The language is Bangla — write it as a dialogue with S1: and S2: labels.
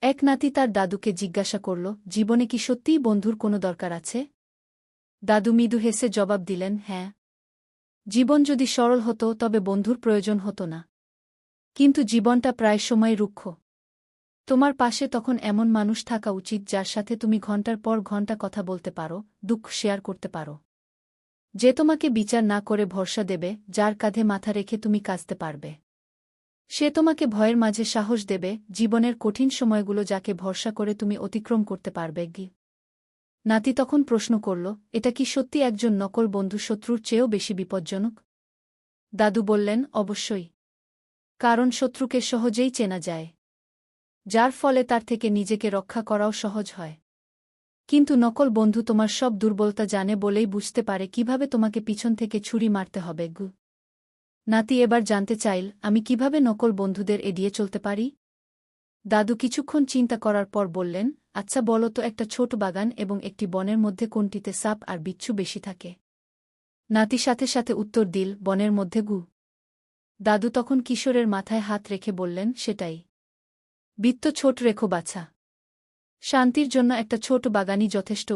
S1: এক নাতি তার দাদুকে জিজ্ঞাসা করল, জীবনে কি সত্যিই বন্ধুর কোনো দরকার আছে? দাদু মৃদু হেসে জবাব দিলেন, হ্যাঁ। জীবন যদি সরল হতো তবে বন্ধুর প্রয়োজন হতো না। কিন্তু জীবনটা প্রায় সময় রুক্ষ। তোমার পাশে তখন এমন মানুষ থাকা উচিত যার সাথে তুমি ঘন্টার পর ঘন্টা কথা বলতে পারো, দুঃখ শেয়ার করতে পারো। যে তোমাকে বিচার না করে ভরসা দেবে, যার কাঁধে মাথা রেখে তুমি কাঁদতে পারবে। সে তোমাকে ভয়ের মাঝে সাহস দেবে, জীবনের কঠিন সময়গুলো যাকে ভরসা করে তুমি অতিক্রম করতে পারবে। নাতি তখন প্রশ্ন করল, এটা কি সত্যি একজন নকল বন্ধু শত্রুর চেয়েও বেশি বিপজ্জনক? দাদু বললেন, অবশ্যই। কারণ শত্রুকে সহজেই চেনা যায়, যার ফলে তার থেকে নিজেকে রক্ষা করাও সহজ হয়। কিন্তু নকল বন্ধু তোমার সব দুর্বলতা জানে বলেই বুঝতে পারে কিভাবে তোমাকে পিছন থেকে ছুরি মারতে হবে। নাতি এবার জানতে চাইল, আমি কিভাবে নকল বন্ধুদের এড়িয়ে চলতে পারি? দাদু কিছুক্ষণ চিন্তা করার পর বললেন, আচ্ছা বলো তো, একটা ছোট বাগান এবং একটি বনের মধ্যে কোনটিতে সাপ আর বিচ্ছু বেশি থাকে? নাতি সাথে সাথে উত্তর দিল, বনের মধ্যে। দাদু তখন কিশোরের মাথায় হাত রেখে বললেন, সেটাই। বৃত্ত ছোট রেখো বাছা। শান্তির জন্য একটা ছোট বাগানই যথেষ্ট।